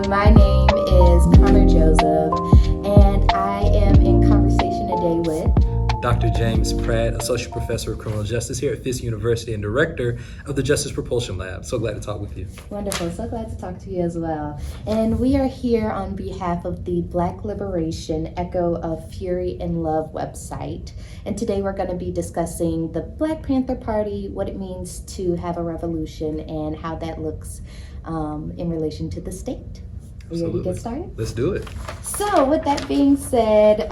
My name is Connor Joseph, and I am in conversation today with Dr. James Pratt, Associate Professor of Criminal Justice here at Fisk University and Director of the Justice Propulsion Lab. So glad to talk with you. Wonderful. So glad to talk to you as well. And we are here on behalf of the Black Liberation Echo of Fury and Love website. And today we're going to be discussing the Black Panther Party, what it means to have a revolution, and how that looks in relation to the state. Are you ready to get started? Let's do it. So with that being said,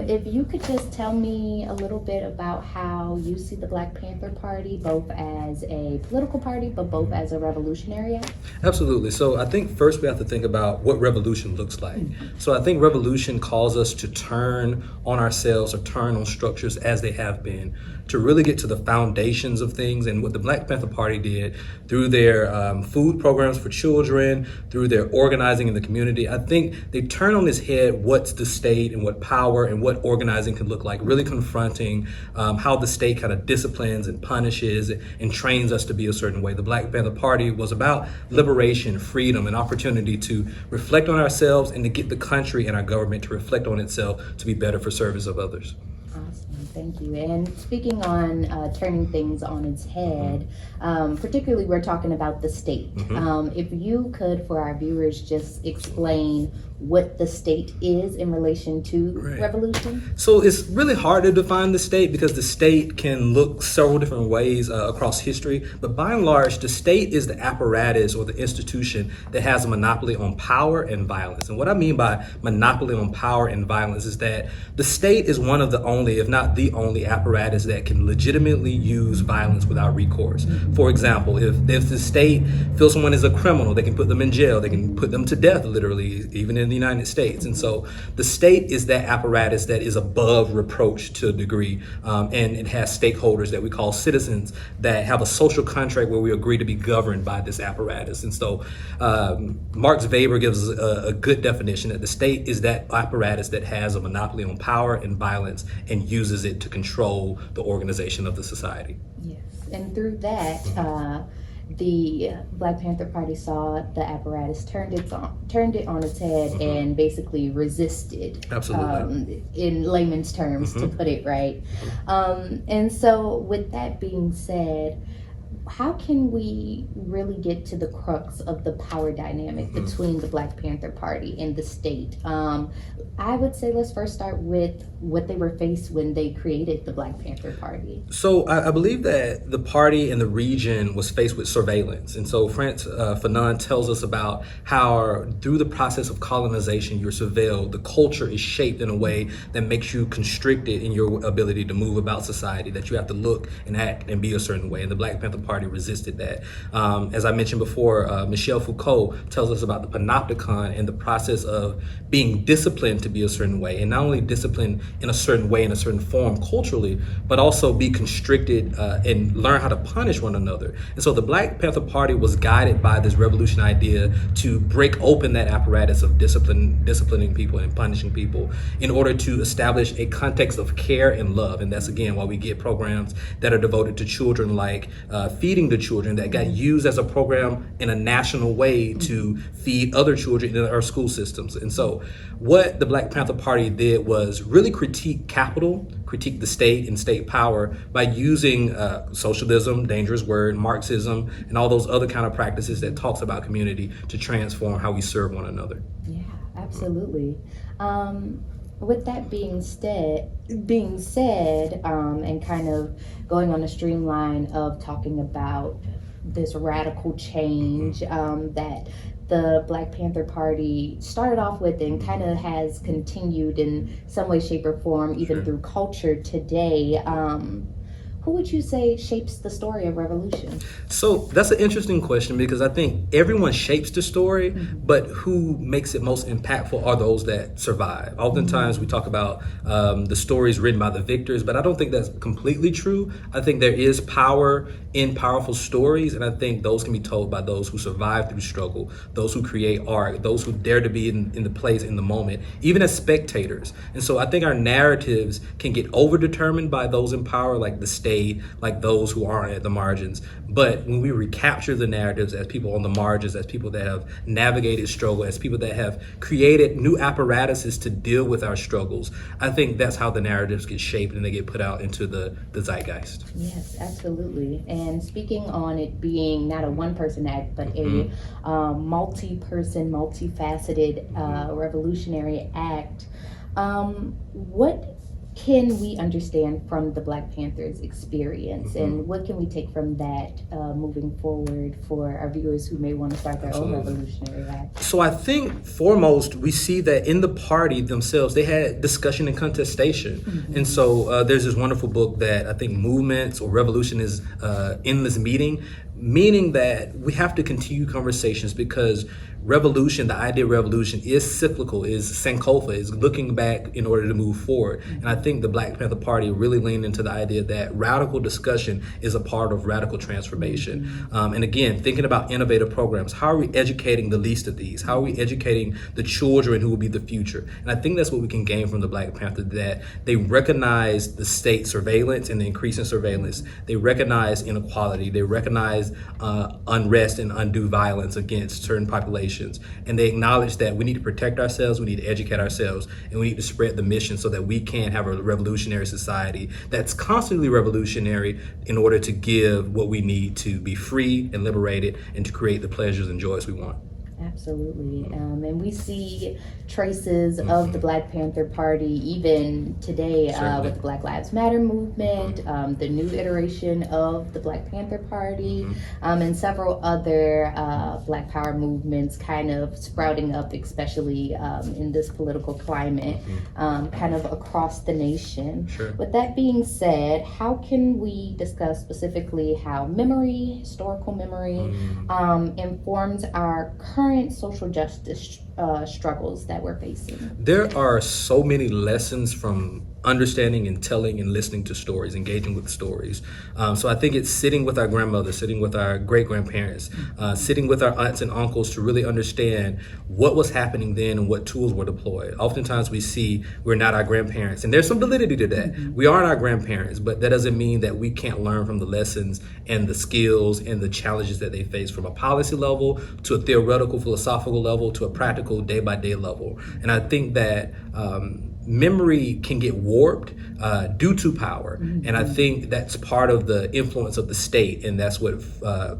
if you could just tell me a little bit about how you see the Black Panther Party, both as a political party, but both as a revolutionary act? Absolutely. So I think first we have to think about what revolution looks like. So I think revolution calls us to turn on ourselves or turn on structures as they have been, to really get to the foundations of things. And what the Black Panther Party did through their food programs for children, through their organizing in the community, I think they turn on its head what's the state and what power and what organizing can look like, really confronting how the state kind of disciplines and punishes and trains us to be a certain way. The Black Panther Party was about liberation, freedom, and opportunity to reflect on ourselves and to get the country and our government to reflect on itself to be better for service of others. Awesome, thank you. And speaking on turning things on its head, particularly we're talking about the state. If you could, for our viewers, just explain what the state is in relation to revolution? So it's really hard to define the state because the state can look several different ways across history. But by and large, the state is the apparatus or the institution that has a monopoly on power and violence. And what I mean by monopoly on power and violence is that the state is one of the only, if not the only, apparatus that can legitimately use violence without recourse. For example, if the state feels someone is a criminal, they can put them in jail, they can put them to death, literally, even in the United States. And so the state is that apparatus that is above reproach to a degree, and it has stakeholders that we call citizens that have a social contract where we agree to be governed by this apparatus. And so Marx Weber gives a good definition that the state is that apparatus that has a monopoly on power and violence and uses it to control the organization of the society. Yes, and through that, the Black Panther Party saw the apparatus, turned it on its head, and basically resisted. Absolutely. In layman's terms, to put it right. And so with that being said, how can we really get to the crux of the power dynamic between the Black Panther Party and the state? I would say let's first start with what they were faced when they created the Black Panther Party. So I believe that the party and the region was faced with surveillance. And so Frantz Fanon tells us about how through the process of colonization, you're surveilled. The culture is shaped in a way that makes you constricted in your ability to move about society, that you have to look and act and be a certain way. And the Black Panther Party resisted that. As I mentioned before, Michel Foucault tells us about the panopticon and the process of being disciplined to be a certain way, and not only disciplined in a certain way, in a certain form culturally, but also be constricted and learn how to punish one another. And so the Black Panther Party was guided by this revolution idea to break open that apparatus of disciplining people and punishing people in order to establish a context of care and love. And that's again why we get programs that are devoted to children, like Feeding the Children, that got used as a program in a national way to feed other children in our school systems. And so what the Black Panther Party did was really critique capital, critique the state and state power by using socialism, dangerous word, Marxism, and all those other kind of practices that talks about community to transform how we serve one another. Yeah, absolutely. With that being said, and kind of going on a streamline of talking about this radical change that the Black Panther Party started off with and kind of has continued in some way, shape, or form, even through culture today. Who would you say shapes the story of revolution? So that's an interesting question, because I think everyone shapes the story, but who makes it most impactful are those that survive. Oftentimes we talk about the stories written by the victors, but I don't think that's completely true. I think there is power in powerful stories, and I think those can be told by those who survive through struggle, those who create art, those who dare to be in the place, in the moment, even as spectators. And so I think our narratives can get over-determined by those in power, like the state made like those who aren't at the margins. But when we recapture the narratives as people on the margins, as people that have navigated struggle, as people that have created new apparatuses to deal with our struggles, I think that's how the narratives get shaped and they get put out into the zeitgeist. Yes, absolutely. And speaking on it being not a one-person act, but a multi-person, multifaceted revolutionary act, what can we understand from the Black Panthers experience, and what can we take from that moving forward for our viewers who may want to start their own revolutionary act? So I think foremost, we see that in the party themselves, they had discussion and contestation. And so there's this wonderful book that I think Movements or Revolution is Endless Meeting, meaning that we have to continue conversations because revolution, the idea of revolution is cyclical, is Sankofa, is looking back in order to move forward. And I think the Black Panther Party really leaned into the idea that radical discussion is a part of radical transformation. And again, thinking about innovative programs, how are we educating the least of these? How are we educating the children who will be the future? And I think that's what we can gain from the Black Panther, that they recognize the state surveillance and the increasing surveillance. They recognize inequality. They recognize unrest and undue violence against certain populations. And they acknowledge that we need to protect ourselves, we need to educate ourselves, and we need to spread the mission so that we can have a revolutionary society that's constantly revolutionary in order to give what we need to be free and liberated and to create the pleasures and joys we want. Absolutely. And we see traces of the Black Panther Party even today with the Black Lives Matter movement, the new iteration of the Black Panther Party, and several other Black Power movements kind of sprouting up, especially in this political climate, kind of across the nation. With that being said, how can we discuss specifically how memory, historical memory, informs our current social justice struggles that we're facing? There are so many lessons from understanding and telling and listening to stories, engaging with stories. So I think it's sitting with our grandmother, sitting with our great-grandparents, sitting with our aunts and uncles to really understand what was happening then and what tools were deployed. Oftentimes we see we're not our grandparents, and there's some validity to that. We aren't our grandparents, but that doesn't mean that we can't learn from the lessons and the skills and the challenges that they face, from a policy level to a theoretical, philosophical level to a practical day-by-day level. And I think that memory can get warped due to power. And I think that's part of the influence of the state. And that's what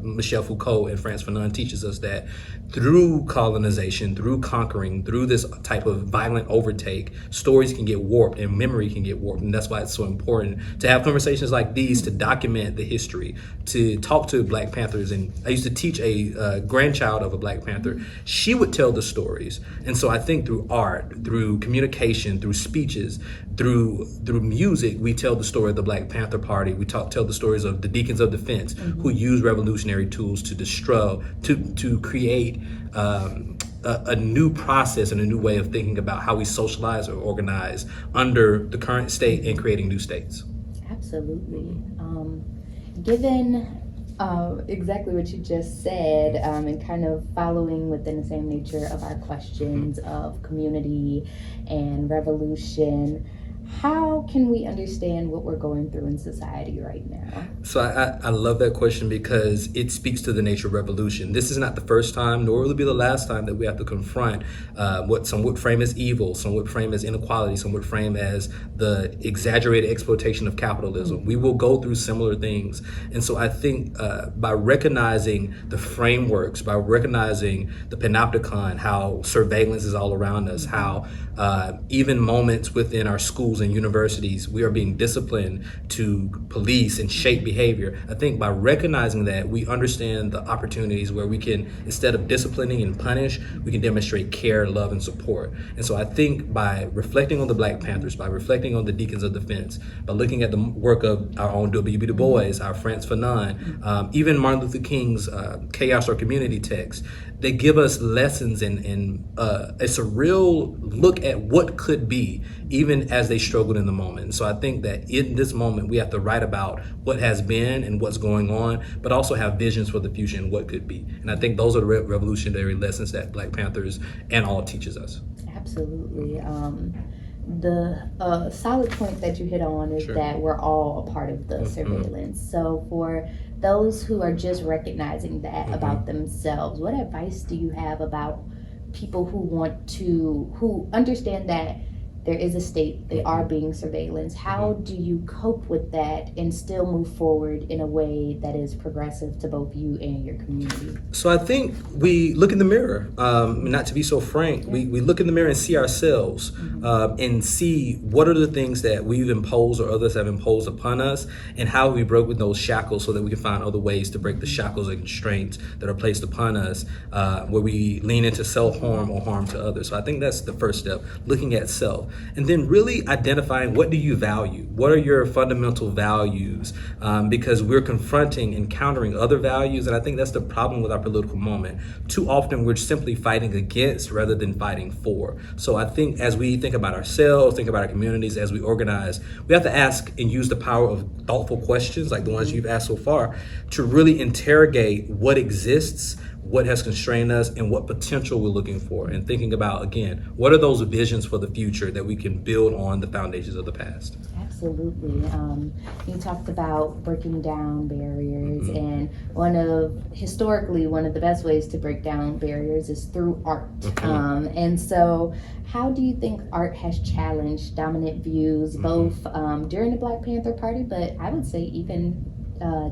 Michel Foucault and Frantz Fanon teaches us, that through colonization, through conquering, through this type of violent overtake, stories can get warped and memory can get warped. And that's why it's so important to have conversations like these, to document the history, to talk to Black Panthers. And I used to teach a grandchild of a Black Panther. She would tell the stories. And so I think through art, through communication, through speeches, through music, we tell the story of the Black Panther Party. We tell the stories of the Deacons of Defense, who use revolutionary tools to create a new process and a new way of thinking about how we socialize or organize under the current state and creating new states. Absolutely. Given exactly what you just said, and kind of following within the same nature of our questions of community and revolution, how can we understand what we're going through in society right now? So I love that question because it speaks to the nature of revolution. This is not the first time, nor will it be the last time, that we have to confront what some would frame as evil, some would frame as inequality, some would frame as the exaggerated exploitation of capitalism. We will go through similar things. And so I think by recognizing the frameworks, by recognizing the panopticon, how surveillance is all around us, how even moments within our schools and universities, we are being disciplined to police and shape behavior. I think by recognizing that, we understand the opportunities where we can, instead of disciplining and punish, we can demonstrate care, love, and support. And so I think by reflecting on the Black Panthers, by reflecting on the Deacons of Defense, by looking at the work of our own W.B. Du Bois, our Frantz Fanon, even Martin Luther King's Chaos or Community text, they give us lessons and it's a real look at what could be, even as they struggled in the moment. And so I think that in this moment, we have to write about what has been and what's going on, but also have visions for the future and what could be. And I think those are the revolutionary lessons that Black Panthers and all teaches us. Absolutely. the solid point that you hit on is Sure. that we're all a part of the surveillance. So for those who are just recognizing that about themselves, what advice do you have about people who understand that there is a state, they are being surveillance? How do you cope with that and still move forward in a way that is progressive to both you and your community? So I think we look in the mirror, not to be so frank, we look in the mirror and see ourselves and see what are the things that we've imposed or others have imposed upon us, and how we broke with those shackles so that we can find other ways to break the shackles and constraints that are placed upon us, where we lean into self-harm or harm to others. So I think that's the first step, looking at self. And then really identifying, what do you value? What are your fundamental values? Because we're confronting and countering other values, and I think that's the problem with our political moment. Too often we're simply fighting against rather than fighting for. So I think as we think about ourselves, think about our communities, as we organize, we have to ask and use the power of thoughtful questions like the ones you've asked so far to really interrogate what exists, what has constrained us, and what potential we're looking for, and thinking about, again, what are those visions for the future that we can build on the foundations of the past. Absolutely. You talked about breaking down barriers, and historically one of the best ways to break down barriers is through art. And so how do you think art has challenged dominant views, both during the Black Panther Party, but I would say even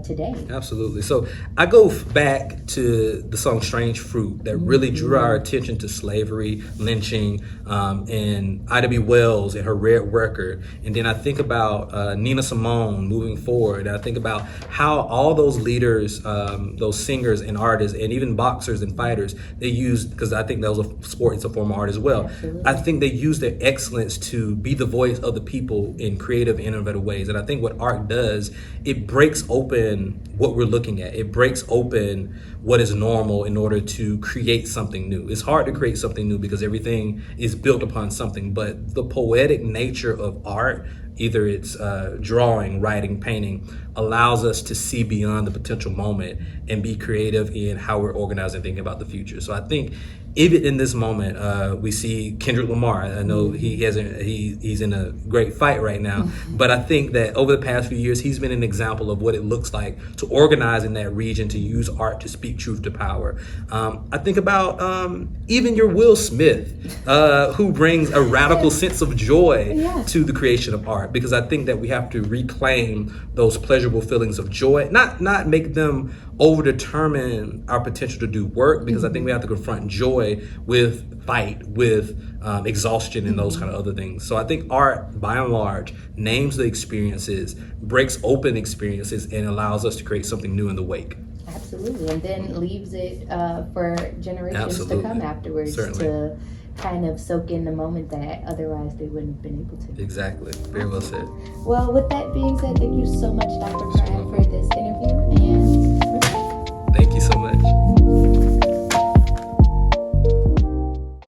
today? Absolutely. So I go back to the song Strange Fruit that really drew our attention to slavery, lynching, and Ida B. Wells and her Red Record. And then I think about Nina Simone moving forward. And I think about how all those leaders, those singers and artists, and even boxers and fighters, they used, because I think that was a sport, it's a form of art as well. Absolutely. I think they use their excellence to be the voice of the people in creative, innovative ways. And I think what art does, it breaks open what we're looking at. It breaks open what is normal in order to create something new. It's hard to create something new because everything is built upon something, but the poetic nature of art, either it's drawing, writing, painting, allows us to see beyond the potential moment and be creative in how we're organizing, thinking about the future. So I think even in this moment, we see Kendrick Lamar. I know he's in a great fight right now, but I think that over the past few years, he's been an example of what it looks like to organize in that region, to use art to speak truth to power. I think about even your Will Smith, who brings a radical sense of joy to the creation of art, because I think that we have to reclaim those pleasurable feelings of joy, not make them over-determine our potential to do work, because I think we have to confront joy with fight, with exhaustion, and those kind of other things. So I think art, by and large, names the experiences, breaks open experiences, and allows us to create something new in the wake. Absolutely, and then leaves it for generations to come afterwards. Certainly. To kind of soak in the moment that otherwise they wouldn't have been able to. Exactly. Very well said. Well, with that being said, thank you so much, Dr. Pratt, for this interview, and